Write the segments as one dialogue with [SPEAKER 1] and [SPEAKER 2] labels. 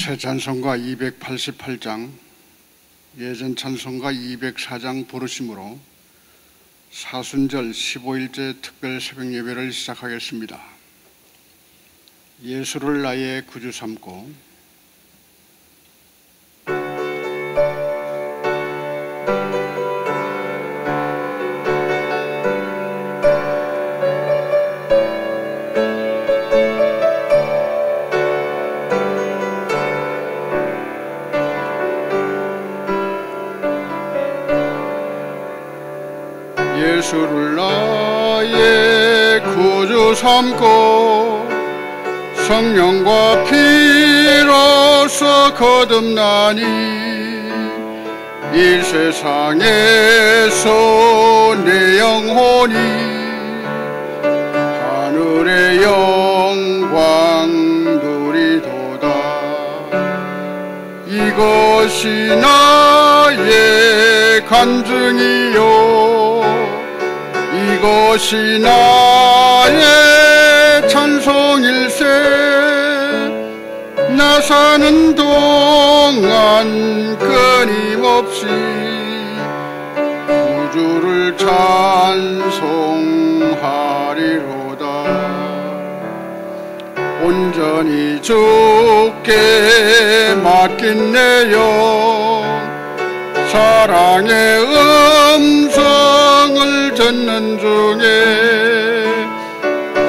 [SPEAKER 1] 새 찬송가 288장, 예전 찬송가 204장 부르심으로 사순절 15일째 특별 새벽 예배를 시작하겠습니다. 예수를 나의 구주 삼고 예수를 나의 구주 삼고 성령과 피로써 거듭나니 이 세상에서 내 영혼이 하늘의 영광 누리도다. 이것이 나의 간증이요 이것이 나의 찬송일세. 나 사는 동안 끊임없이 구주를 찬송하리로다. 온전히 주께 맡긴 내 영 사랑의 음성을 듣는 중에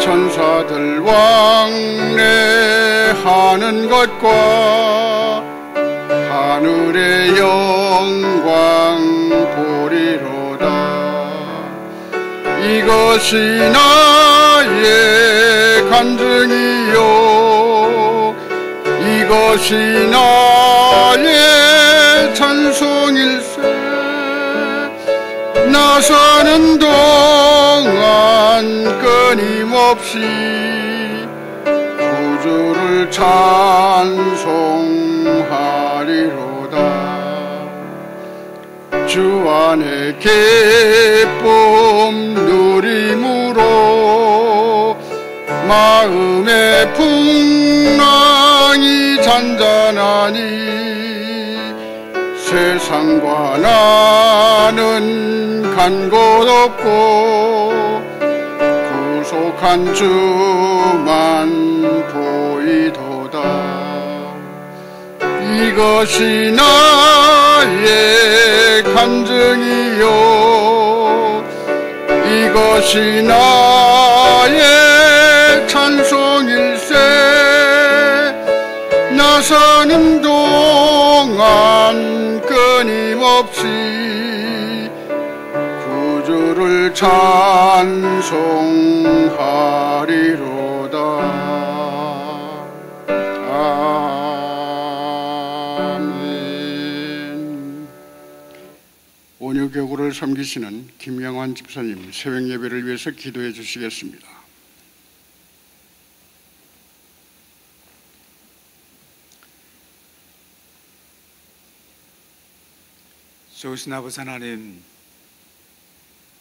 [SPEAKER 1] 천사들 왕래하는 것과 하늘의 영광 보리로다. 이것이 나의 간증이요 이것이 나의 찬송일세. 나 사는 동안 끊임없이 구주를 찬송하리로다. 주 안에 기쁨 누림으로 마음의 풍랑이 잔잔하니 세상과 나는 간 곳 없고 구속한 주만 보이도다. 이것이 나의 간증이요 이것이 나의 찬송일세. 나 사는 동안 끊임없이 구주를 찬송하리로다. 아멘. 온유교구를 섬기시는 김영환 집사님 새벽 예배를 위해서 기도해 주시겠습니다.
[SPEAKER 2] 좋으신 아버지 하나님,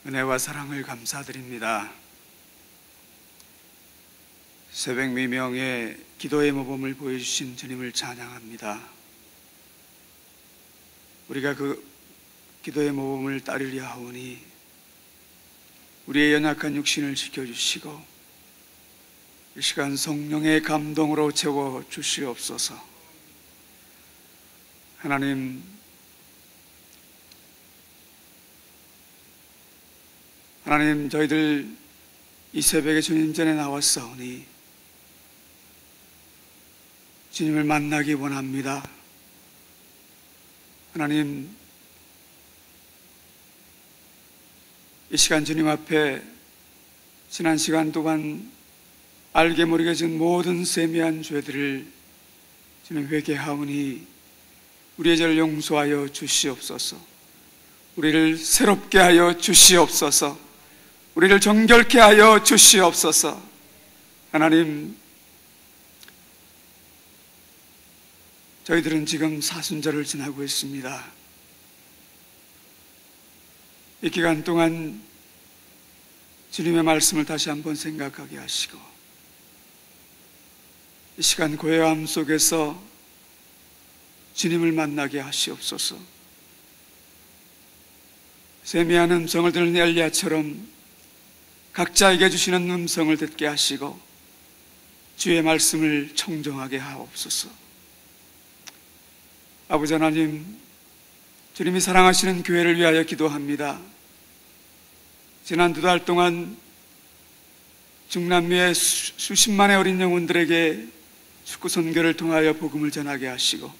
[SPEAKER 2] 은혜와 사랑을 감사드립니다. 새벽 미명의 기도의 모범을 보여주신 주님을 찬양합니다. 우리가 그 기도의 모범을 따르려 하오니 우리의 연약한 육신을 지켜주시고 이 시간 성령의 감동으로 채워 주시옵소서. 하나님, 저희들 이 새벽에 주님 전에 나왔사오니 주님을 만나기 원합니다. 하나님, 이 시간 주님 앞에 지난 시간 동안 알게 모르게 진 모든 세미한 죄들을 주님 회개하오니 우리의 죄를 용서하여 주시옵소서. 우리를 새롭게 하여 주시옵소서. 우리를 정결케 하여 주시옵소서. 하나님, 저희들은 지금 사순절을 지나고 있습니다. 이 기간 동안 주님의 말씀을 다시 한번 생각하게 하시고 이 시간 고요함 속에서 주님을 만나게 하시옵소서. 세미한 음성을 듣는 엘리야처럼 각자에게 주시는 음성을 듣게 하시고 주의 말씀을 청정하게 하옵소서. 아버지 하나님, 주님이 사랑하시는 교회를 위하여 기도합니다. 지난 2달 동안 중남미의 수십만의 어린 영혼들에게 축구 선교를 통하여 복음을 전하게 하시고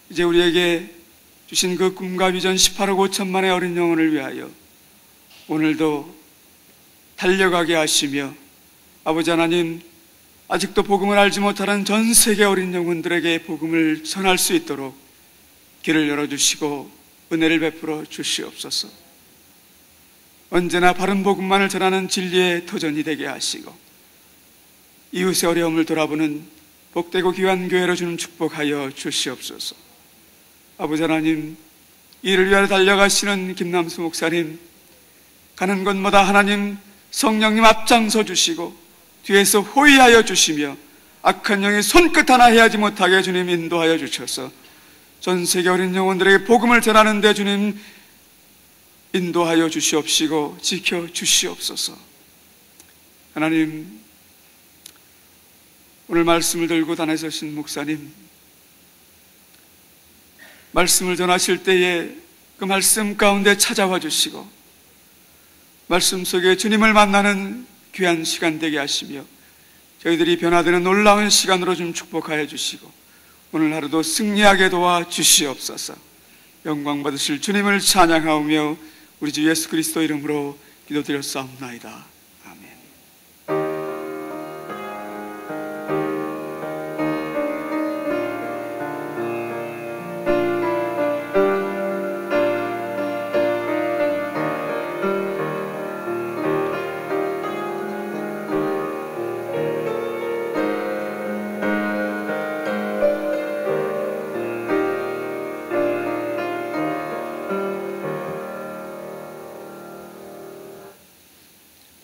[SPEAKER 2] 이제 우리에게 주신 그 꿈과 비전 18억 5천만의 어린 영혼을 위하여 오늘도 달려가게 하시며 아버지 하나님, 아직도 복음을 알지 못하는 전 세계 어린 영혼들에게 복음을 전할 수 있도록 길을 열어주시고 은혜를 베풀어 주시옵소서. 언제나 바른 복음만을 전하는 진리의 터전이 되게 하시고 이웃의 어려움을 돌아보는 복되고 귀한 교회로 주는 축복하여 주시옵소서. 아버지 하나님, 이를 위하여 달려가시는 김남수 목사님, 가는 곳마다 하나님 성령님 앞장서 주시고 뒤에서 호위하여 주시며 악한 영의 손끝 하나 해하지 못하게 주님 인도하여 주셔서 전 세계 어린 영혼들에게 복음을 전하는데 주님 인도하여 주시옵시고 지켜 주시옵소서. 하나님, 오늘 말씀을 들고 단에 서신 목사님, 말씀을 전하실 때에 그 말씀 가운데 찾아와 주시고 말씀 속에 주님을 만나는 귀한 시간 되게 하시며 저희들이 변화되는 놀라운 시간으로 좀 축복하여 주시고 오늘 하루도 승리하게 도와 주시옵소서. 영광 받으실 주님을 찬양하오며 우리 주 예수 그리스도 이름으로 기도드렸사옵나이다. 아멘.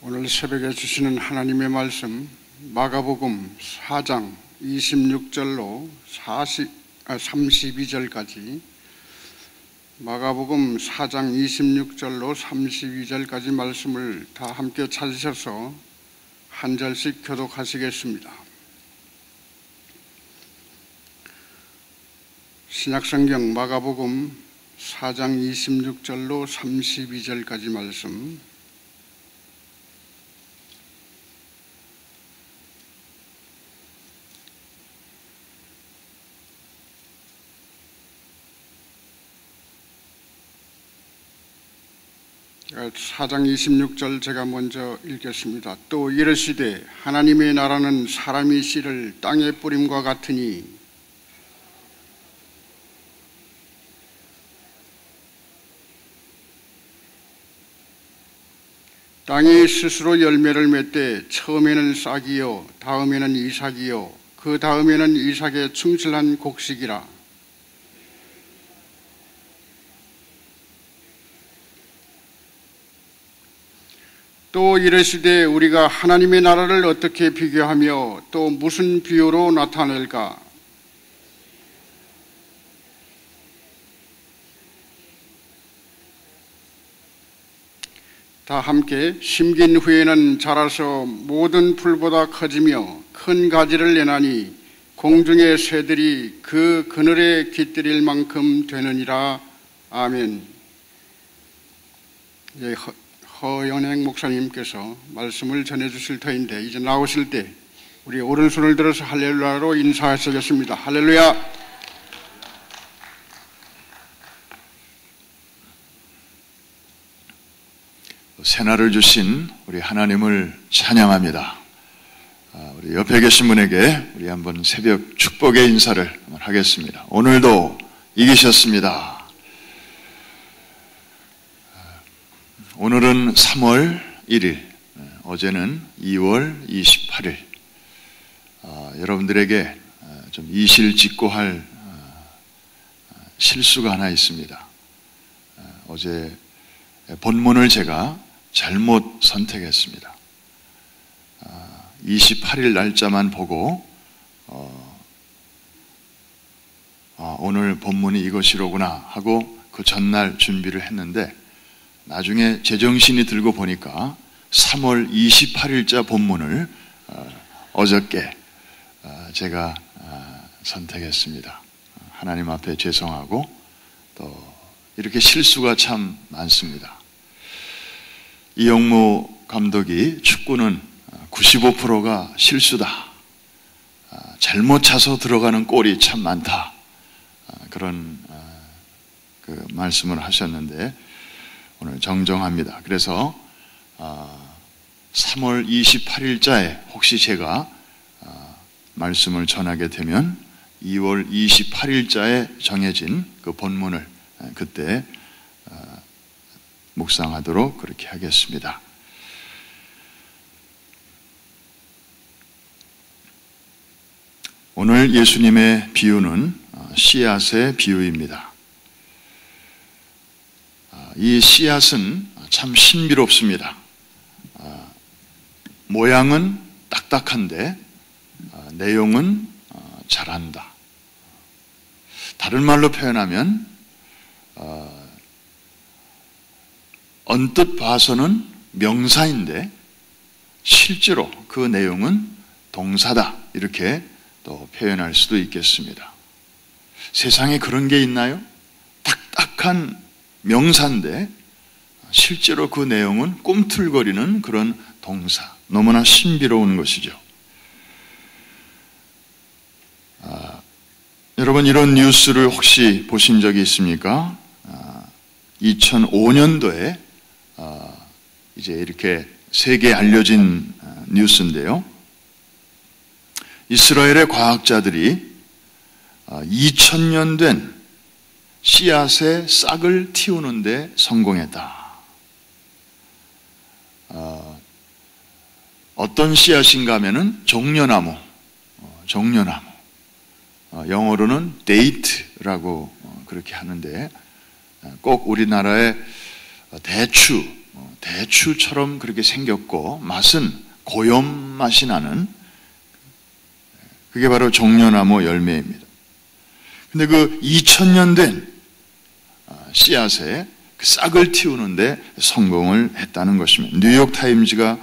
[SPEAKER 1] 오늘 새벽에 주시는 하나님의 말씀 마가복음 4장 26절로 32절까지 마가복음 4장 26절로 32절까지 말씀을 다 함께 찾으셔서 한 절씩 교독하시겠습니다. 신약성경 마가복음 4장 26절로 32절까지 말씀 사장 26절 제가 먼저 읽겠습니다. 또 이르시되 하나님의 나라는 사람이 씨를 땅에 뿌림과 같으니 땅이 스스로 열매를 맺되 처음에는 싹이요 다음에는 이삭이요 그 다음에는 이삭의 충실한 곡식이라. 또 이르시되 우리가 하나님의 나라를 어떻게 비교하며 또 무슨 비유로 나타낼까? 다 함께 심긴 후에는 자라서 모든 풀보다 커지며 큰 가지를 내나니 공중의 새들이 그 그늘에 깃들일 만큼 되느니라. 아멘. 허연행 목사님께서 말씀을 전해주실 터인데 이제 나오실 때 우리 오른손을 들어서 할렐루야로 인사하시겠습니다. 할렐루야.
[SPEAKER 3] 새날을 주신 우리 하나님을 찬양합니다. 우리 옆에 계신 분에게 우리 한번 새벽 축복의 인사를 한번 하겠습니다. 오늘도 이기셨습니다. 오늘은 3월 1일, 어제는 2월 28일. 여러분들에게 좀 이실직고할 실수가 하나 있습니다. 어제 본문을 제가 잘못 선택했습니다. 28일 날짜만 보고 오늘 본문이 이것이로구나 하고 그 전날 준비를 했는데 나중에 제정신이 들고 보니까 3월 28일자 본문을 어저께 제가 선택했습니다. 하나님 앞에 죄송하고 또 이렇게 실수가 참 많습니다. 이영무 감독이 축구는 95%가 실수다. 잘못 차서 들어가는 골이 참 많다. 그런 그 말씀을 하셨는데 오늘 정정합니다. 그래서 3월 28일자에 혹시 제가 말씀을 전하게 되면 2월 28일자에 정해진 그 본문을 그때 묵상하도록 그렇게 하겠습니다. 오늘 예수님의 비유는 씨앗의 비유입니다. 이 씨앗은 참 신비롭습니다. 모양은 딱딱한데 내용은 자란다. 다른 말로 표현하면 언뜻 봐서는 명사인데 실제로 그 내용은 동사다. 이렇게 또 표현할 수도 있겠습니다. 세상에 그런 게 있나요? 딱딱한 명사인데 실제로 그 내용은 꿈틀거리는 그런 동사. 너무나 신비로운 것이죠. 여러분 이런 뉴스를 혹시 보신 적이 있습니까? 2005년도에 이제 이렇게 세계에 알려진 뉴스인데요. 이스라엘의 과학자들이 2000년 된 씨앗의 싹을 틔우는 데 성공했다. 어떤 씨앗인가 하면은 종려나무. 영어로는 데이트라고 그렇게 하는데 꼭 우리나라의 대추처럼 그렇게 생겼고 맛은 고염 맛이 나는 그게 바로 종려나무 열매입니다. 근데 그 2000년 된 씨앗에 그 싹을 틔우는데 성공을 했다는 것입니다. 뉴욕타임즈가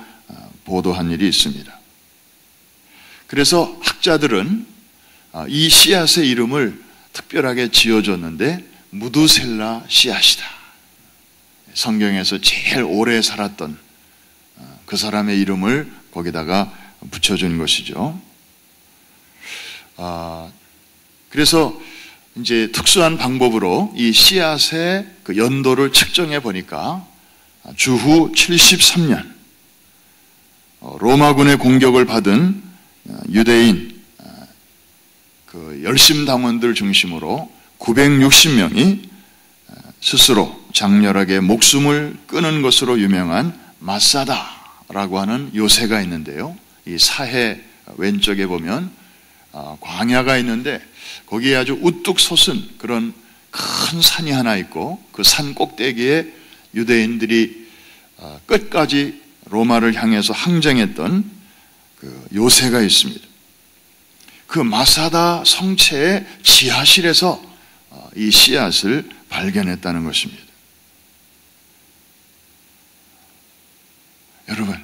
[SPEAKER 3] 보도한 일이 있습니다. 그래서 학자들은 이 씨앗의 이름을 특별하게 지어줬는데 무두셀라 씨앗이다. 성경에서 제일 오래 살았던 그 사람의 이름을 거기다가 붙여준 것이죠. 그래서 이제 특수한 방법으로 이 씨앗의 그 연도를 측정해 보니까 주후 73년 로마군의 공격을 받은 유대인 그 열심당원들 중심으로 960명이 스스로 장렬하게 목숨을 끊은 것으로 유명한 마사다라고 하는 요새가 있는데요. 이 사해 왼쪽에 보면 광야가 있는데 거기에 아주 우뚝 솟은 그런 큰 산이 하나 있고 그 산 꼭대기에 유대인들이 끝까지 로마를 향해서 항쟁했던 그 요새가 있습니다. 그 마사다 성체의 지하실에서 이 씨앗을 발견했다는 것입니다. 여러분,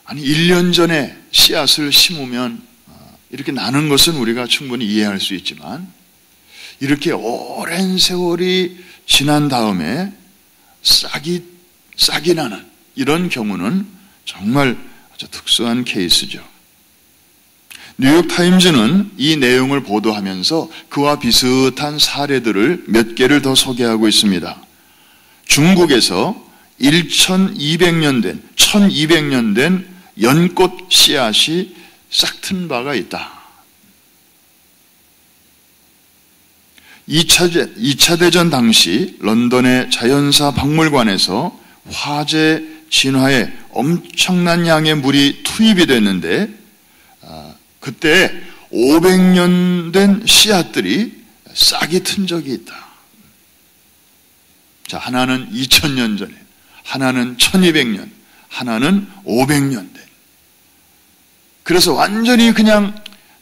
[SPEAKER 3] 아니 1년 전에 씨앗을 심으면 이렇게 나는 것은 우리가 충분히 이해할 수 있지만 이렇게 오랜 세월이 지난 다음에 싹이 나는 이런 경우는 정말 아주 특수한 케이스죠. 뉴욕타임즈는 이 내용을 보도하면서 그와 비슷한 사례들을 몇 개를 더 소개하고 있습니다. 중국에서 1200년 된 연꽃 씨앗이 싹튼 바가 있다. 2차 대전 당시 런던의 자연사 박물관에서 화재 진화에 엄청난 양의 물이 투입이 됐는데 그때 500년 된 씨앗들이 싹이 튼 적이 있다. 자, 하나는 2000년 전에, 하나는 1200년, 하나는 500년 된. 그래서 완전히 그냥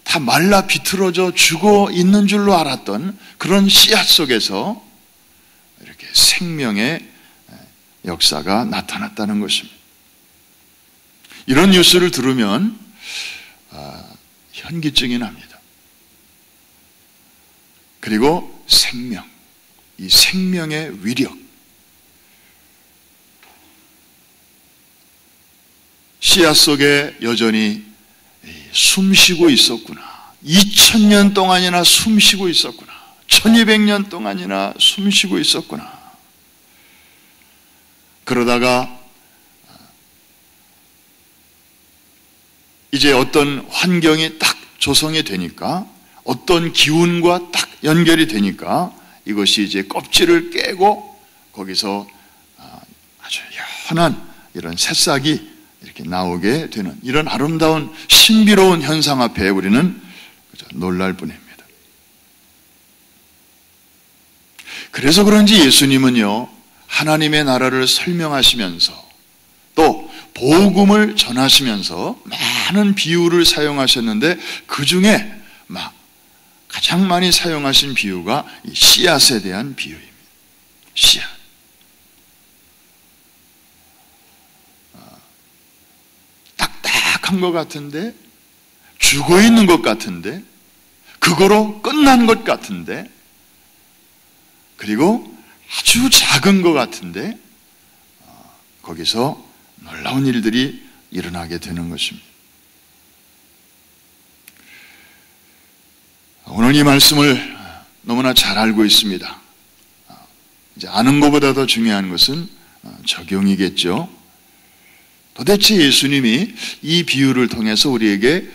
[SPEAKER 3] 다 말라 비틀어져 죽어 있는 줄로 알았던 그런 씨앗 속에서 이렇게 생명의 역사가 나타났다는 것입니다. 이런 뉴스를 들으면 현기증이 납니다. 그리고 생명, 이 생명의 위력, 씨앗 속에 여전히 숨쉬고 있었구나. 2000년 동안이나 숨쉬고 있었구나. 1200년 동안이나 숨쉬고 있었구나. 그러다가 이제 어떤 환경이 딱 조성이 되니까, 어떤 기운과 딱 연결이 되니까 이것이 이제 껍질을 깨고 거기서 아주 연한 이런 새싹이 이렇게 나오게 되는 이런 아름다운 신비로운 현상 앞에 우리는 놀랄 뿐입니다. 그래서 그런지 예수님은요, 하나님의 나라를 설명하시면서 또 복음을 전하시면서 많은 비유를 사용하셨는데 그 중에 가장 많이 사용하신 비유가 이 씨앗에 대한 비유입니다. 씨앗. 딱딱한 것 같은데, 죽어 있는 것 같은데, 그거로 끝난 것 같은데, 그리고 아주 작은 것 같은데 거기서 놀라운 일들이 일어나게 되는 것입니다. 오늘 이 말씀을 너무나 잘 알고 있습니다. 이제 아는 것보다 더 중요한 것은 적용이겠죠. 도대체 예수님이 이 비유를 통해서 우리에게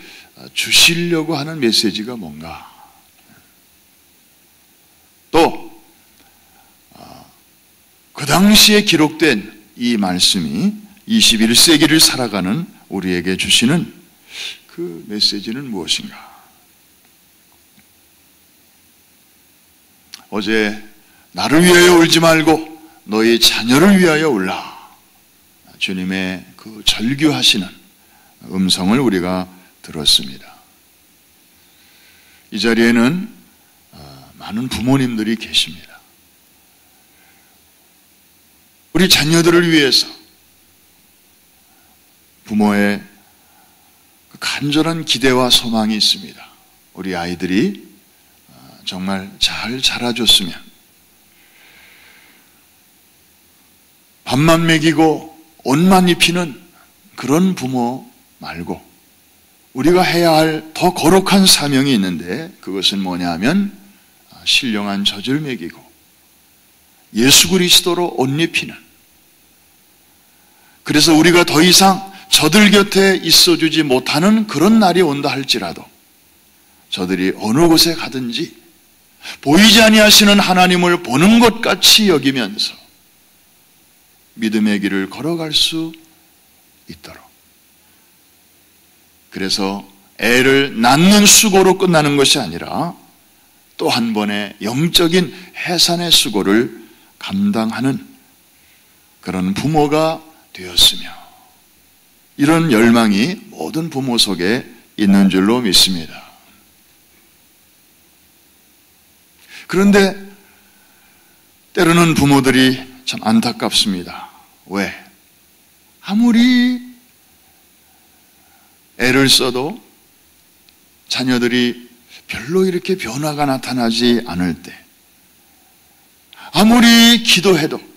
[SPEAKER 3] 주시려고 하는 메시지가 뭔가? 또 그 당시에 기록된 이 말씀이 21세기를 살아가는 우리에게 주시는 그 메시지는 무엇인가? 어제 나를 위하여 울지 말고 너희 자녀를 위하여 울라. 주님의 그 절규하시는 음성을 우리가 들었습니다. 이 자리에는 많은 부모님들이 계십니다. 우리 자녀들을 위해서 부모의 간절한 기대와 소망이 있습니다. 우리 아이들이 정말 잘 자라줬으면, 밥만 먹이고 옷만 입히는 그런 부모 말고 우리가 해야 할 더 거룩한 사명이 있는데, 그것은 뭐냐 하면 신령한 젖을 먹이고 예수 그리스도로 옷 입히는, 그래서 우리가 더 이상 저들 곁에 있어주지 못하는 그런 날이 온다 할지라도 저들이 어느 곳에 가든지 보이지 아니하시는 하나님을 보는 것 같이 여기면서 믿음의 길을 걸어갈 수 있도록, 그래서 애를 낳는 수고로 끝나는 것이 아니라 또 한 번의 영적인 해산의 수고를 감당하는 그런 부모가 되었으며, 이런 열망이 모든 부모 속에 있는 줄로 믿습니다. 그런데 때로는 부모들이 참 안타깝습니다. 왜? 아무리 애를 써도 자녀들이 별로 이렇게 변화가 나타나지 않을 때, 아무리 기도해도,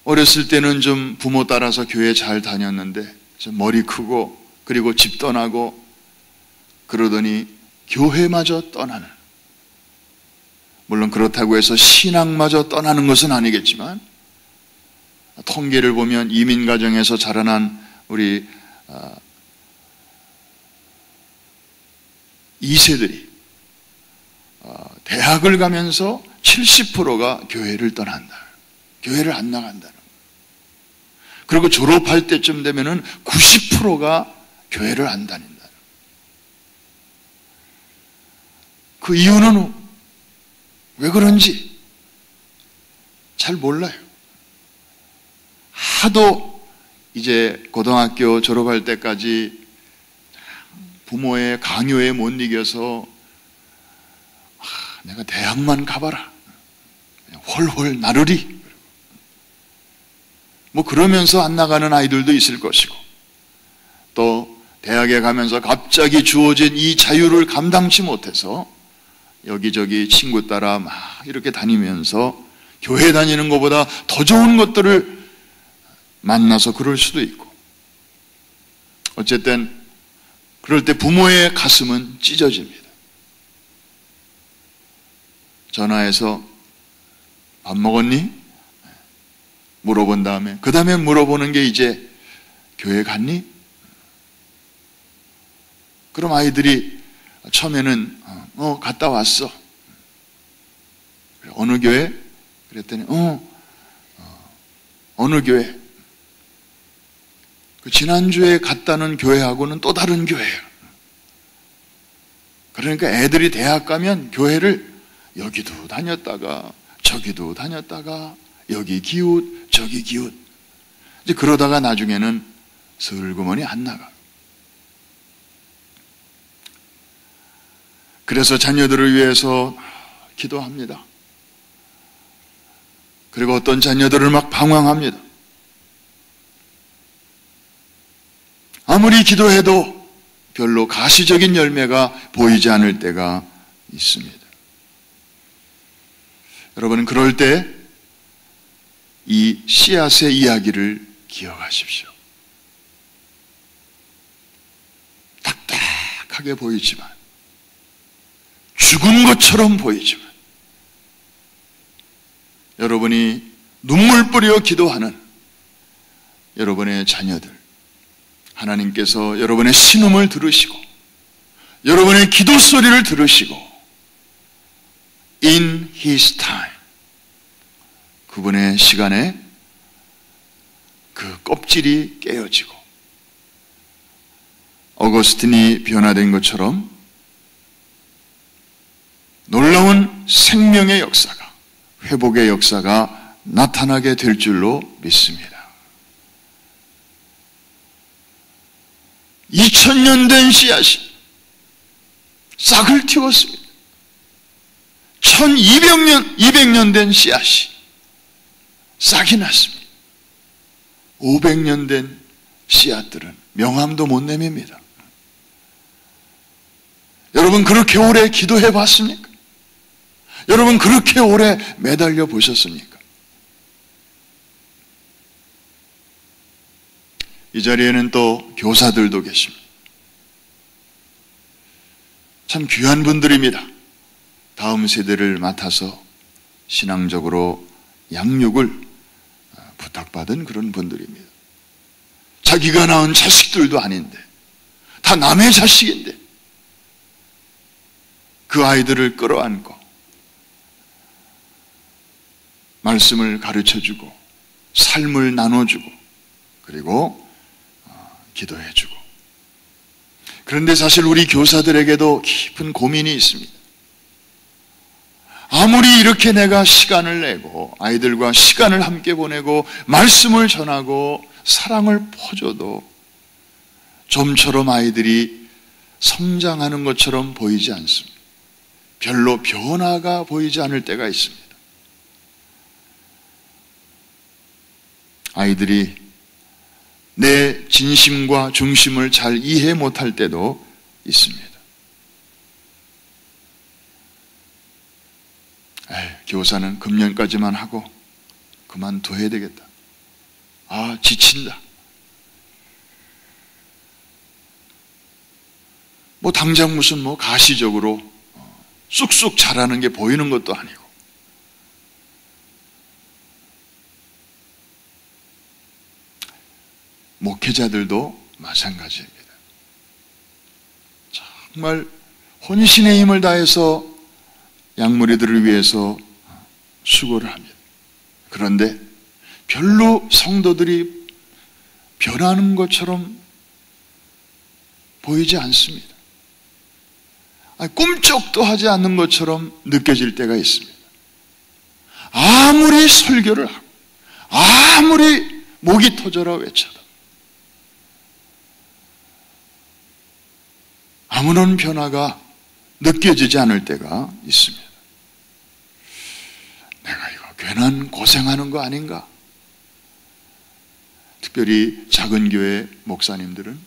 [SPEAKER 3] 어렸을 때는 좀 부모 따라서 교회 잘 다녔는데 좀 머리 크고 그리고 집 떠나고 그러더니 교회마저 떠나는, 물론 그렇다고 해서 신앙마저 떠나는 것은 아니겠지만, 통계를 보면 이민 가정에서 자라난 우리 2세들이 대학을 가면서 70%가 교회를 떠난다. 교회를 안 나간다는 거예요. 그리고 졸업할 때쯤 되면은 90%가 교회를 안 다닌다는 거예요. 그 이유는 왜 그런지 잘 몰라요. 하도 이제 고등학교 졸업할 때까지 부모의 강요에 못 이겨서 내가 대학만 가봐라, 그냥 홀홀 나르리, 뭐 그러면서 안 나가는 아이들도 있을 것이고, 또 대학에 가면서 갑자기 주어진 이 자유를 감당치 못해서 여기저기 친구 따라 막 이렇게 다니면서 교회 다니는 것보다 더 좋은 것들을 만나서 그럴 수도 있고, 어쨌든 그럴 때 부모의 가슴은 찢어집니다. 전화해서 밥 먹었니? 물어본 다음에, 그 다음에 물어보는 게 이제 교회 갔니? 그럼 아이들이 처음에는 갔다 왔어. 어느 교회? 그랬더니 어느 교회? 그 지난주에 갔다는 교회하고는 또 다른 교회예요. 그러니까 애들이 대학 가면 교회를 여기도 다녔다가 저기도 다녔다가 여기 기웃 저기 기웃, 이제 그러다가 나중에는 슬그머니 안 나가. 그래서 자녀들을 위해서 기도합니다. 그리고 어떤 자녀들을 막 방황합니다. 아무리 기도해도 별로 가시적인 열매가 보이지 않을 때가 있습니다. 여러분, 그럴 때 이 씨앗의 이야기를 기억하십시오. 딱딱하게 보이지만, 죽은 것처럼 보이지만, 여러분이 눈물 뿌려 기도하는 여러분의 자녀들, 하나님께서 여러분의 신음을 들으시고 여러분의 기도 소리를 들으시고 In His time, 그분의 시간에 그 껍질이 깨어지고 어거스틴이 변화된 것처럼 놀라운 생명의 역사가, 회복의 역사가 나타나게 될 줄로 믿습니다. 2000년 된 씨앗이 싹을 틔웠습니다. 1200년 된 씨앗이 싹이 났습니다. 500년 된 씨앗들은 명함도 못 내밉니다. 여러분, 그렇게 오래 기도해 봤습니까? 여러분, 그렇게 오래 매달려 보셨습니까? 이 자리에는 또 교사들도 계십니다. 참 귀한 분들입니다. 다음 세대를 맡아서 신앙적으로 양육을 부탁받은 그런 분들입니다. 자기가 낳은 자식들도 아닌데, 다 남의 자식인데 그 아이들을 끌어안고 말씀을 가르쳐주고 삶을 나눠주고 그리고 기도해주고. 그런데 사실 우리 교사들에게도 깊은 고민이 있습니다. 아무리 이렇게 내가 시간을 내고 아이들과 시간을 함께 보내고 말씀을 전하고 사랑을 퍼줘도 좀처럼 아이들이 성장하는 것처럼 보이지 않습니다. 별로 변화가 보이지 않을 때가 있습니다. 아이들이 내 진심과 중심을 잘 이해 못할 때도 있습니다. 교사는 금년까지만 하고 그만둬야 되겠다. 지친다. 당장 무슨 가시적으로 쑥쑥 자라는 게 보이는 것도 아니고. 목회자들도 마찬가지입니다. 정말 혼신의 힘을 다해서 양무리들을 위해서 수고를 합니다. 그런데 별로 성도들이 변하는 것처럼 보이지 않습니다. 꿈쩍도 하지 않는 것처럼 느껴질 때가 있습니다. 아무리 설교를 하고 아무리 목이 터져라 외쳐도 아무런 변화가 느껴지지 않을 때가 있습니다. 내가 이거 괜한 고생하는 거 아닌가? 특별히 작은 교회 목사님들은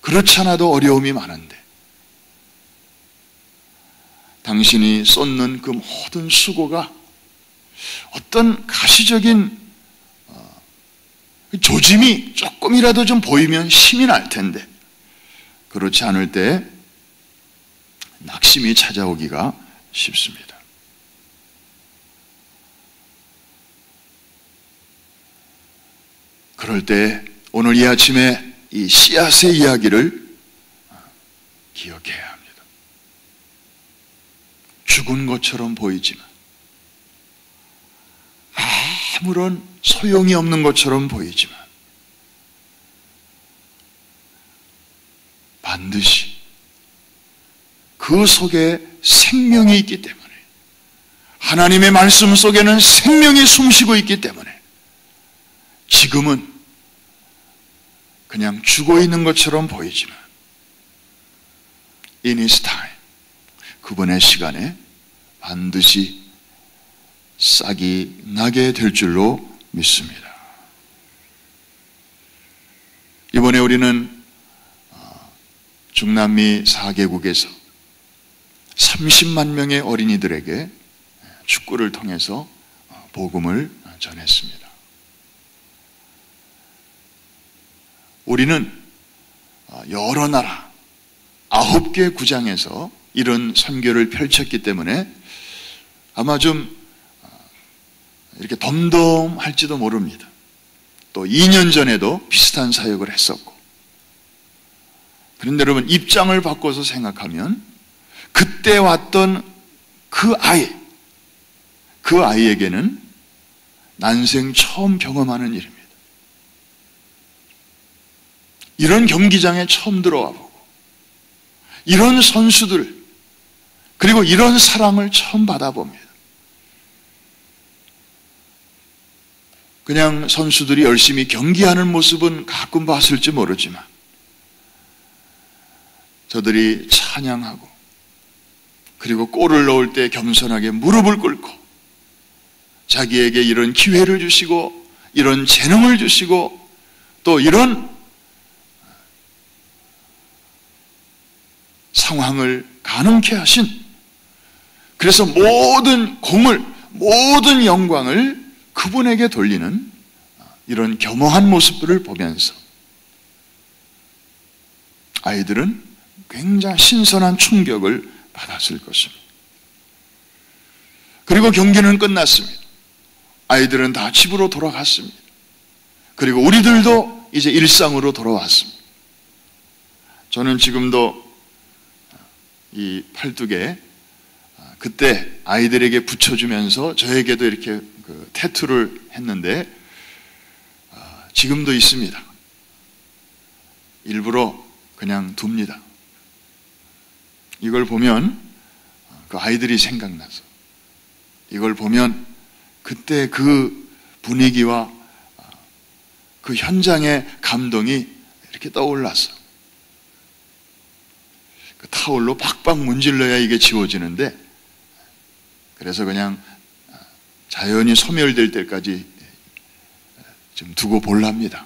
[SPEAKER 3] 그렇지 않아도 어려움이 많은데 당신이 쏟는 그 모든 수고가 어떤 가시적인 조짐이 조금이라도 좀 보이면 힘이 날 텐데 그렇지 않을 때 낙심이 찾아오기가 쉽습니다. 그럴 때 오늘 이 아침에 이 씨앗의 이야기를 기억해야 합니다. 죽은 것처럼 보이지만 아무런 소용이 없는 것처럼 보이지만 반드시 그 속에 생명이 있기 때문에 하나님의 말씀 속에는 생명이 숨쉬고 있기 때문에 지금은 그냥 죽어 있는 것처럼 보이지만 in his time 그분의 시간에 반드시 싹이 나게 될 줄로 믿습니다. 이번에 우리는 중남미 4개국에서 30만 명의 어린이들에게 축구를 통해서 복음을 전했습니다. 우리는 여러 나라 9개 구장에서 이런 선교를 펼쳤기 때문에 아마 좀 이렇게 덤덤할지도 모릅니다. 또 2년 전에도 비슷한 사역을 했었고 그런데 여러분 입장을 바꿔서 생각하면 그때 왔던 그 아이에게는 난생 처음 경험하는 일입니다. 이런 경기장에 처음 들어와 보고 이런 선수들 그리고 이런 사랑을 처음 받아봅니다. 그냥 선수들이 열심히 경기하는 모습은 가끔 봤을지 모르지만 저들이 찬양하고 그리고 골을 넣을 때 겸손하게 무릎을 꿇고 자기에게 이런 기회를 주시고 이런 재능을 주시고 또 이런 상황을 가능케 하신 그래서 모든 공을 모든 영광을 그분에게 돌리는 이런 겸허한 모습들을 보면서 아이들은 굉장히 신선한 충격을 받았을 것입니다. 그리고 경기는 끝났습니다. 아이들은 다 집으로 돌아갔습니다. 그리고 우리들도 이제 일상으로 돌아왔습니다. 저는 지금도 이 팔뚝에 그때 아이들에게 붙여주면서 저에게도 이렇게 그 태투를 했는데 지금도 있습니다. 일부러 그냥 둡니다. 이걸 보면 그 아이들이 생각나서 이걸 보면 그때 그 분위기와 그 현장의 감동이 이렇게 떠올라서 그 타올로 팍팍 문질러야 이게 지워지는데 그래서 그냥 자연히 소멸될 때까지 좀 두고 볼랍니다.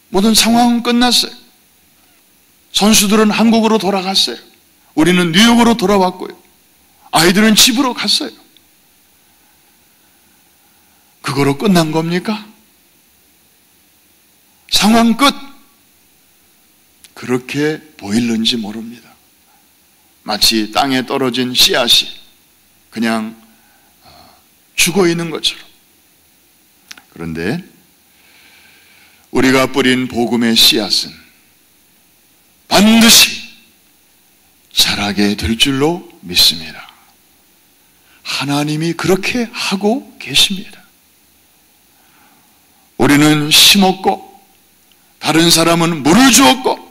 [SPEAKER 3] 모든 상황은 끝났어요. 선수들은 한국으로 돌아갔어요. 우리는 뉴욕으로 돌아왔고요. 아이들은 집으로 갔어요. 그거로 끝난 겁니까? 상황 끝. 그렇게 보일는지 모릅니다. 마치 땅에 떨어진 씨앗이 그냥 죽어 있는 것처럼. 그런데 우리가 뿌린 복음의 씨앗은 반드시 자라게 될 줄로 믿습니다. 하나님이 그렇게 하고 계십니다. 우리는 심었고 다른 사람은 물을 주었고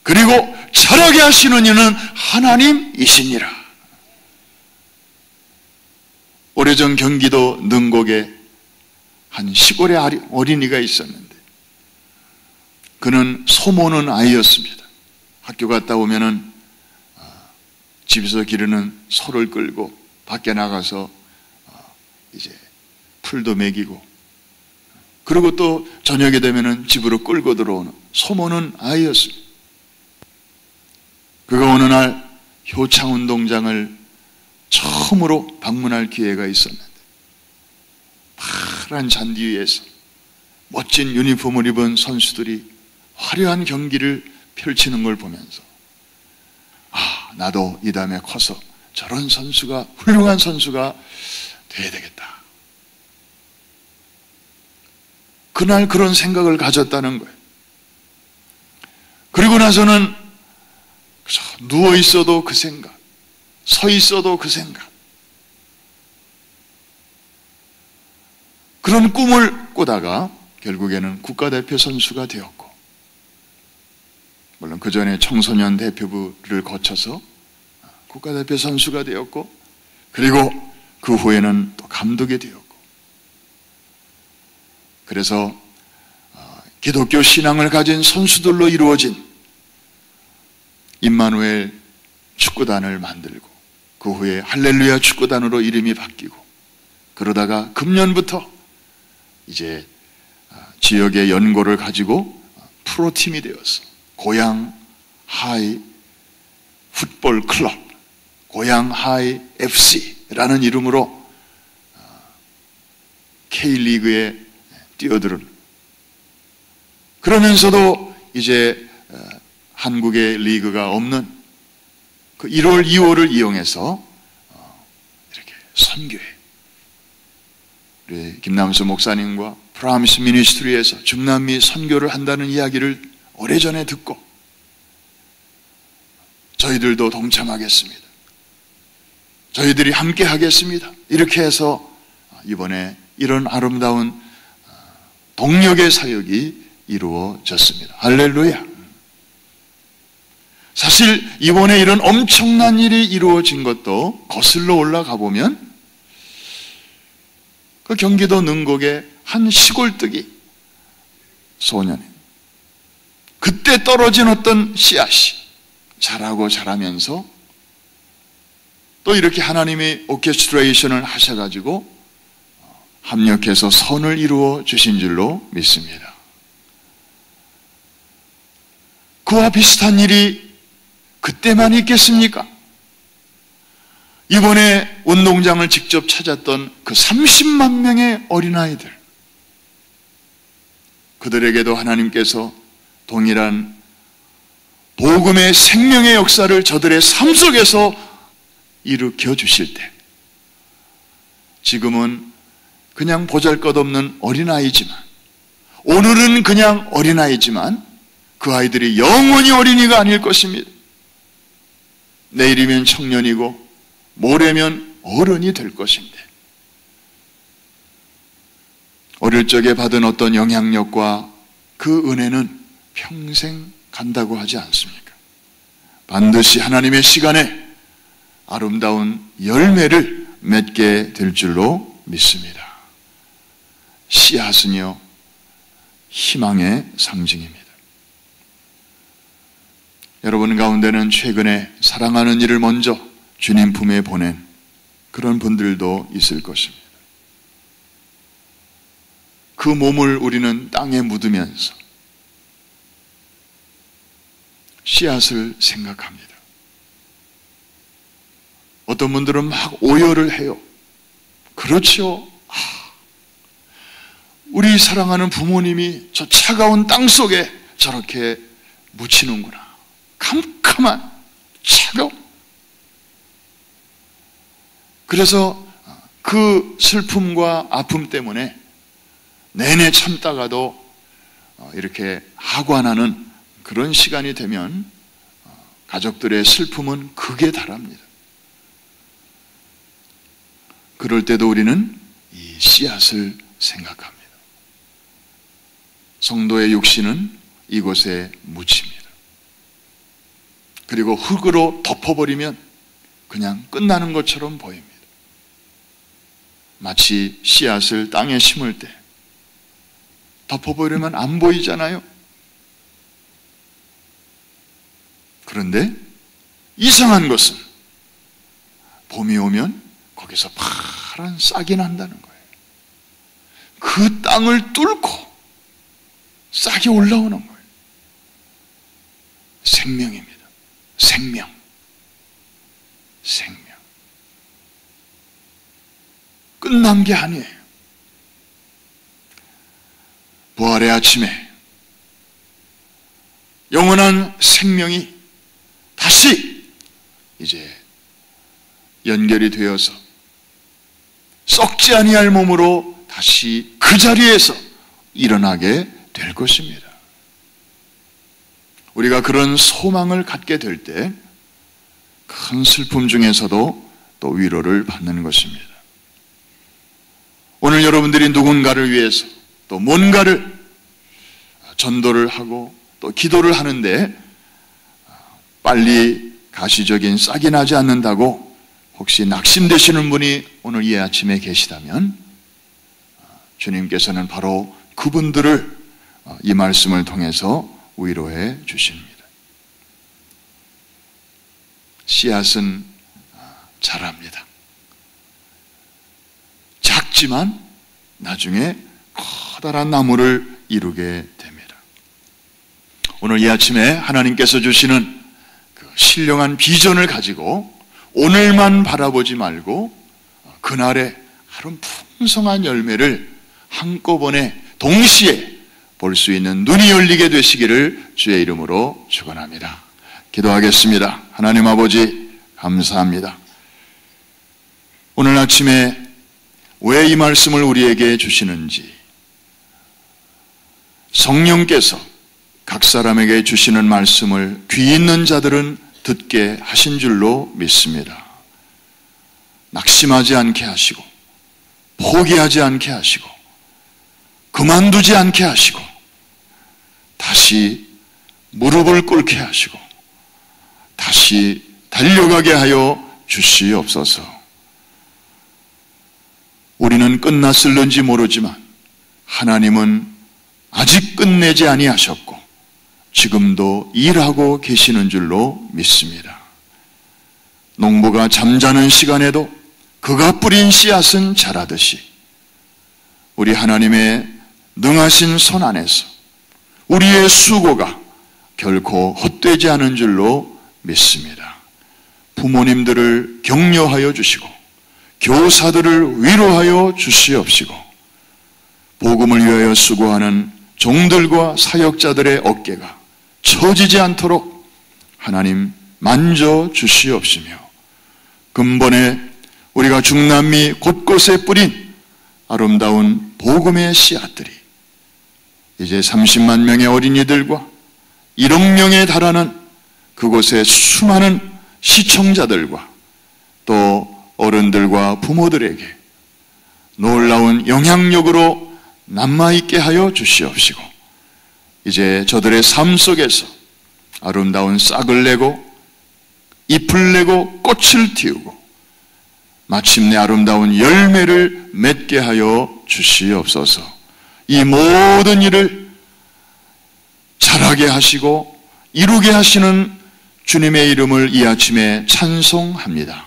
[SPEAKER 3] 그리고 자라게 하시는 이는 하나님이시니라. 오래전 경기도 능곡에 한 시골의 어린이가 있었는데 그는 소모는 아이였습니다. 학교 갔다 오면은 집에서 기르는 소를 끌고 밖에 나가서 이제 풀도 먹이고, 그리고 또 저녁에 되면은 집으로 끌고 들어오는 소모는 아이였습니다. 그가 어느 날 효창운동장을 처음으로 방문할 기회가 있었는데, 파란 잔디 위에서 멋진 유니폼을 입은 선수들이 화려한 경기를 펼치는 걸 보면서, 나도 이 다음에 커서 저런 선수가, 훌륭한 선수가 돼야 되겠다. 그날 그런 생각을 가졌다는 거예요. 그리고 나서는 누워 있어도 그 생각, 서 있어도 그 생각, 그런 꿈을 꾸다가 결국에는 국가대표 선수가 되었고, 물론 그 전에 청소년 대표부를 거쳐서 국가대표 선수가 되었고, 그리고 그 후에는 또 감독이 되었고, 그래서 기독교 신앙을 가진 선수들로 이루어진 임마누엘 축구단을 만들고, 그 후에 할렐루야 축구단으로 이름이 바뀌고, 그러다가 금년부터 이제 지역의 연고를 가지고 프로팀이 되어서 고양 하이 풋볼 클럽, 고양 하이 FC라는 이름으로 K리그에 뛰어드는, 그러면서도 이제 한국의 리그가 없는 그 1월, 2월을 이용해서 이렇게 선교회, 우리 김남수 목사님과 프라미스 미니스트리에서 중남미 선교를 한다는 이야기를 오래전에 듣고 저희들도 동참하겠습니다, 저희들이 함께 하겠습니다, 이렇게 해서 이번에 이런 아름다운 동력의 사역이 이루어졌습니다. 할렐루야. 사실 이번에 이런 엄청난 일이 이루어진 것도 거슬러 올라가 보면 그 경기도 능곡의 한 시골뜨기 소년이 그때 떨어진 어떤 씨앗이 자라고 자라면서 또 이렇게 하나님이 오케스트레이션을 하셔가지고 합력해서 선을 이루어 주신 줄로 믿습니다. 그와 비슷한 일이 그때만 있겠습니까? 이번에 운동장을 직접 찾았던 그 30만 명의 어린아이들, 그들에게도 하나님께서 동일한 복음의 생명의 역사를 저들의 삶 속에서 일으켜 주실 때, 지금은 그냥 보잘것없는 어린아이지만, 오늘은 그냥 어린아이지만 그 아이들이 영원히 어린이가 아닐 것입니다. 내일이면 청년이고 모레면 어른이 될 것인데, 어릴 적에 받은 어떤 영향력과 그 은혜는 평생 간다고 하지 않습니까? 반드시 하나님의 시간에 아름다운 열매를 맺게 될 줄로 믿습니다. 씨앗은요, 희망의 상징입니다. 여러분 가운데는 최근에 사랑하는 이를 먼저 주님 품에 보낸 그런 분들도 있을 것입니다. 그 몸을 우리는 땅에 묻으면서 씨앗을 생각합니다. 어떤 분들은 막 오열을 해요. 그렇죠. 우리 사랑하는 부모님이 저 차가운 땅 속에 저렇게 묻히는구나. 캄캄한 차가움. 그래서 그 슬픔과 아픔 때문에 내내 참다가도 이렇게 하관하는 그런 시간이 되면 가족들의 슬픔은 극에 달합니다. 그럴 때도 우리는 이 씨앗을 생각합니다. 성도의 육신은 이곳에 묻힙니다. 그리고 흙으로 덮어버리면 그냥 끝나는 것처럼 보입니다. 마치 씨앗을 땅에 심을 때 덮어버리면 안 보이잖아요. 그런데 이상한 것은 봄이 오면 거기서 파란 싹이 난다는 거예요. 그 땅을 뚫고 싹이 올라오는 거예요. 생명입니다. 생명. 끝난 게 아니에요. 부활의 아침에 영원한 생명이 다시 이제 연결이 되어서 썩지 아니할 몸으로 다시 그 자리에서 일어나게 될 것입니다. 우리가 그런 소망을 갖게 될 때 큰 슬픔 중에서도 또 위로를 받는 것입니다. 오늘 여러분들이 누군가를 위해서 또 뭔가를 전도를 하고 또 기도를 하는데 빨리 가시적인 싹이 나지 않는다고 혹시 낙심되시는 분이 오늘 이 아침에 계시다면 주님께서는 바로 그분들을 이 말씀을 통해서 위로해 주십니다. 씨앗은 자랍니다. 작지만 나중에 커다란 나무를 이루게 됩니다. 오늘 이 아침에 하나님께서 주시는 그 신령한 비전을 가지고 오늘만 바라보지 말고 그날의 하루 풍성한 열매를 한꺼번에 동시에 볼 수 있는 눈이 열리게 되시기를 주의 이름으로 축원합니다. 기도하겠습니다. 하나님 아버지 감사합니다. 오늘 아침에 왜 이 말씀을 우리에게 주시는지 성령께서 각 사람에게 주시는 말씀을 귀 있는 자들은 듣게 하신 줄로 믿습니다. 낙심하지 않게 하시고 포기하지 않게 하시고 그만두지 않게 하시고 다시 무릎을 꿇게 하시고 다시 달려가게 하여 주시옵소서. 우리는 끝났을는지 모르지만 하나님은 아직 끝내지 아니하셨고 지금도 일하고 계시는 줄로 믿습니다. 농부가 잠자는 시간에도 그가 뿌린 씨앗은 자라듯이 우리 하나님의 능하신 손 안에서 우리의 수고가 결코 헛되지 않은 줄로 믿습니다. 부모님들을 격려하여 주시고 교사들을 위로하여 주시옵시고 복음을 위하여 수고하는 종들과 사역자들의 어깨가 처지지 않도록 하나님 만져 주시옵시며 근본에 우리가 중남미 곳곳에 뿌린 아름다운 복음의 씨앗들이 이제 30만 명의 어린이들과 1억 명에 달하는 그곳의 수많은 시청자들과 또 어른들과 부모들에게 놀라운 영향력으로 남아있게 하여 주시옵시고 이제 저들의 삶 속에서 아름다운 싹을 내고 잎을 내고 꽃을 틔우고 마침내 아름다운 열매를 맺게 하여 주시옵소서. 이 모든 일을 잘하게 하시고 이루게 하시는 주님의 이름을 이 아침에 찬송합니다.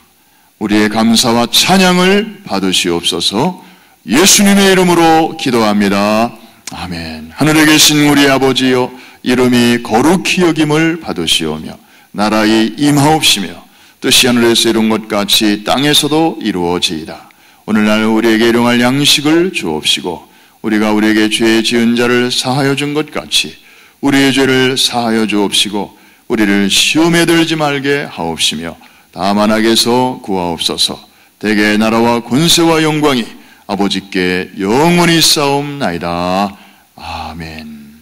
[SPEAKER 3] 우리의 감사와 찬양을 받으시옵소서. 예수님의 이름으로 기도합니다. 아멘. 하늘에 계신 우리 아버지여 이름이 거룩히 여김을 받으시오며 나라의 임하옵시며 뜻이 하늘에서 이룬 것 같이 땅에서도 이루어지이다. 오늘날 우리에게 일용할 양식을 주옵시고 우리가 우리에게 죄 지은 자를 사하여 준 것 같이 우리의 죄를 사하여 주옵시고 우리를 시험에 들지 말게 하옵시며 다만 악에서 구하옵소서. 대개 나라와 권세와 영광이 아버지께 영원히 싸움나이다. 아멘.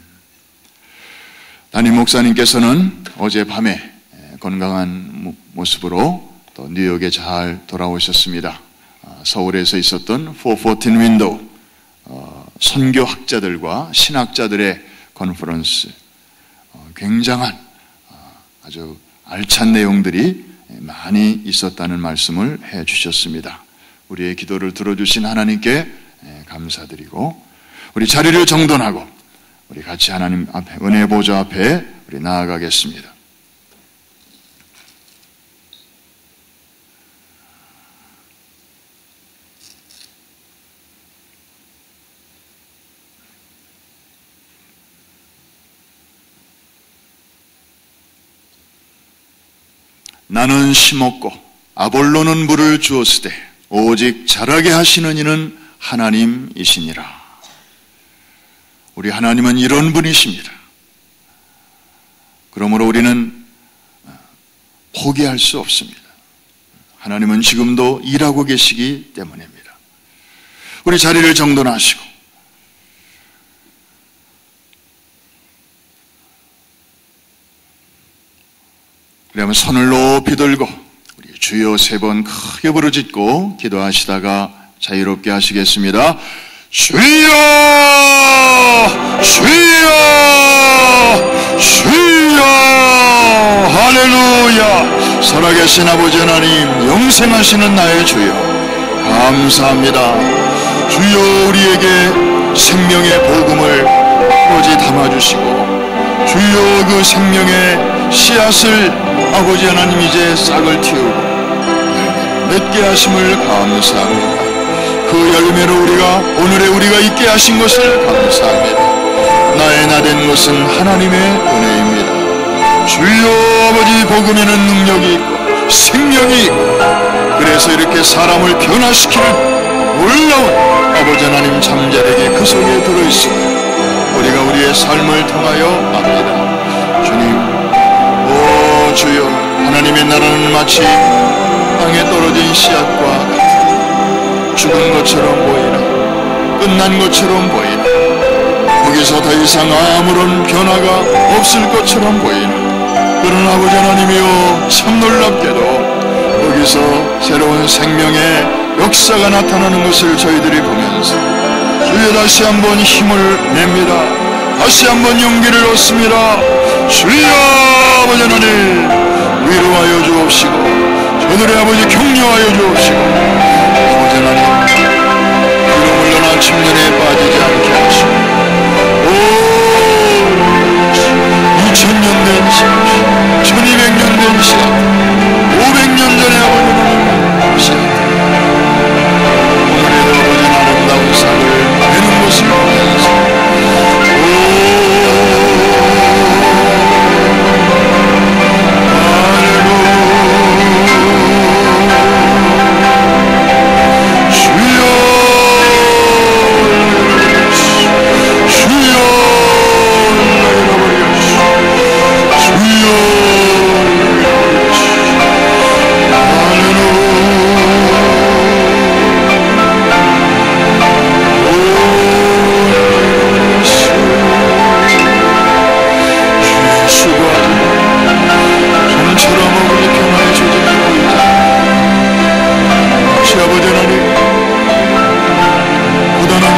[SPEAKER 3] 담임 목사님께서는 어젯밤에 건강한 모습으로 또 뉴욕에 잘 돌아오셨습니다. 서울에서 있었던 414 윈도우 선교학자들과 신학자들의 컨퍼런스 굉장한 아주 알찬 내용들이 많이 있었다는 말씀을 해 주셨습니다. 우리의 기도를 들어주신 하나님께 감사드리고 우리 자리를 정돈하고 우리 같이 하나님 앞에 은혜 보좌 앞에 우리 나아가겠습니다. 나는 심었고 아볼로는 물을 주었으되 오직 자라게 하시는 이는 하나님이시니라. 우리 하나님은 이런 분이십니다. 그러므로 우리는 포기할 수 없습니다. 하나님은 지금도 일하고 계시기 때문입니다. 우리 자리를 정돈하시고 그러면 손을 높이 들고 우리 주여 3번 크게 부르짖고 기도하시다가 자유롭게 하시겠습니다. 주여 주여 주여 할렐루야. 살아계신 아버지 하나님, 영생하시는 나의 주여 감사합니다. 주여 우리에게 생명의 복음을 오직 담아주시고 주여 그 생명의 씨앗을 아버지 하나님 이제 싹을 틔우고 맺게 하심을 감사합니다. 그 열매로 오늘의 우리가 있게 하신 것을 감사합니다. 나의 나된 것은 하나님의 은혜입니다. 주여 아버지, 복음에는 능력이 있고 생명이 있고 그래서 이렇게 사람을 변화시키는 놀라운 아버지 하나님 잠자리에 그 속에 들어있으며 우리가 우리의 삶을 통하여 압니다. 주님, 오 주여, 하나님의 나라는 마치 땅에 떨어진 씨앗과 같아 죽은 것처럼 보이나 끝난 것처럼 보이나 거기서 더 이상 아무런 변화가 없을 것처럼 보이나 그러나 아버지 하나님이여, 참 놀랍게도 거기서 새로운 생명의 역사가 나타나는 것을 저희들이 보면서 주여 다시 한번 힘을 냅니다. 다시 한번 용기를 얻습니다. 주여 아버지 하나님, 위로하여 주옵시고 저들의 아버지 격려하여 주옵시고 아버지 하나님, 뒤로 물러나 침륜에 빠지지 않게 하시고 2000년 된 씨앗, 1200년 된 씨앗, 500년 전에 아버지 하나님 씨앗, 오늘에도 아버지 아름다운 상을 내는 것을 보면서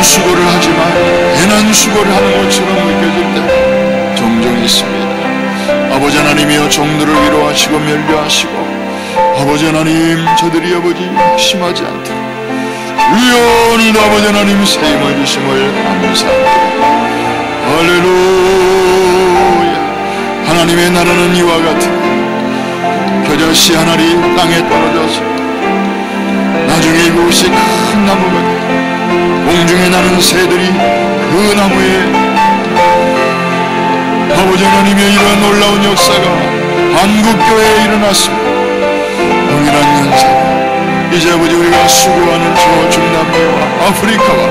[SPEAKER 3] 수고를 하지만 애난 수고를 하는 것처럼 느껴질 때 종종 있습니다. 아버지 하나님이여, 종들을 위로하시고 면류하시고 아버지 하나님, 저들이 아버지 심하지 않도록 주여 오늘도 아버지 하나님 세임을 주심을 감사합니다. 할렐루야. 하나님의 나라는 이와 같으니 겨자씨 하나리 땅에 떨어져서 나중에 이곳이 큰 나무가 되고 공중에 나는 새들이 그 나무에 아버지 하나님의 이러한 놀라운 역사가 한국교회에 일어났습니다. 동일한 현상, 이제 아버지 우리가 수고하는 저 중남미와 아프리카와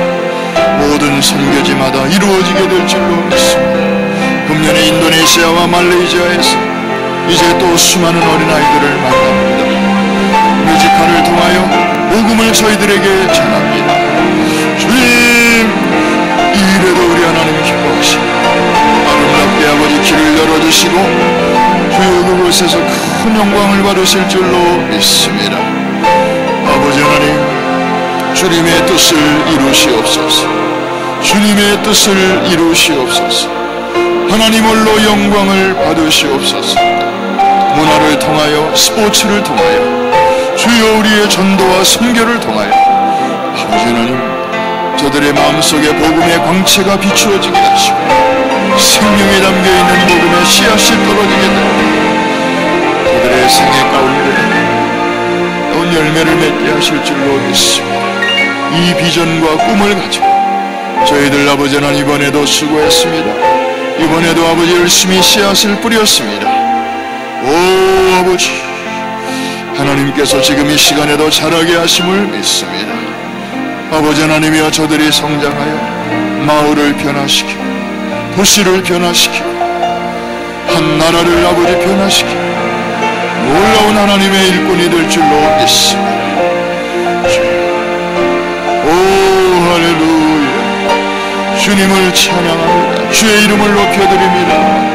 [SPEAKER 3] 모든 선교지마다 이루어지게 될 줄로 믿습니다. 금년에 인도네시아와 말레이시아에서 이제 또 수많은 어린아이들을 만납니다. 뮤지컬을 통하여 복음을 저희들에게 전합니다. 주님, 이 일에도 우리 하나님 기뻐하시고 아름답게 아버지 길을 열어주시고 주여 그곳에서 큰 영광을 받으실 줄로 믿습니다. 아버지 하나님, 주님의 뜻을 이루시옵소서. 주님의 뜻을 이루시옵소서. 하나님 홀로 영광을 받으시옵소서. 문화를 통하여, 스포츠를 통하여, 주여 우리의 전도와 선교를 통하여 아버지 하나님, 저들의 마음속에 복음의 광채가 비추어지게 하시고 생명에 담겨있는 복음의 씨앗이 떨어지게 되고 저들의 생애 가운데 온 열매를 맺게 하실 줄로 믿습니다. 이 비전과 꿈을 가지고 저희들 아버지 하나님 이번에도 수고했습니다. 이번에도 아버지 열심히 씨앗을 뿌렸습니다. 오 아버지, 하나님께서 지금 이 시간에도 자라게 하심을 믿습니다. 아버지 하나님이여, 저들이 성장하여 마을을 변화시키고 도시를 변화시키고 한 나라를 아버지 변화시키고 놀라운 하나님의 일꾼이 될 줄로 믿습니다. 오 할렐루야, 주님을 찬양합니다. 주의 이름을 높여드립니다.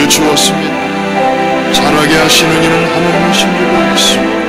[SPEAKER 4] 주었습니다. 자라게 하시는 이는 하나님이신 줄 믿습니다.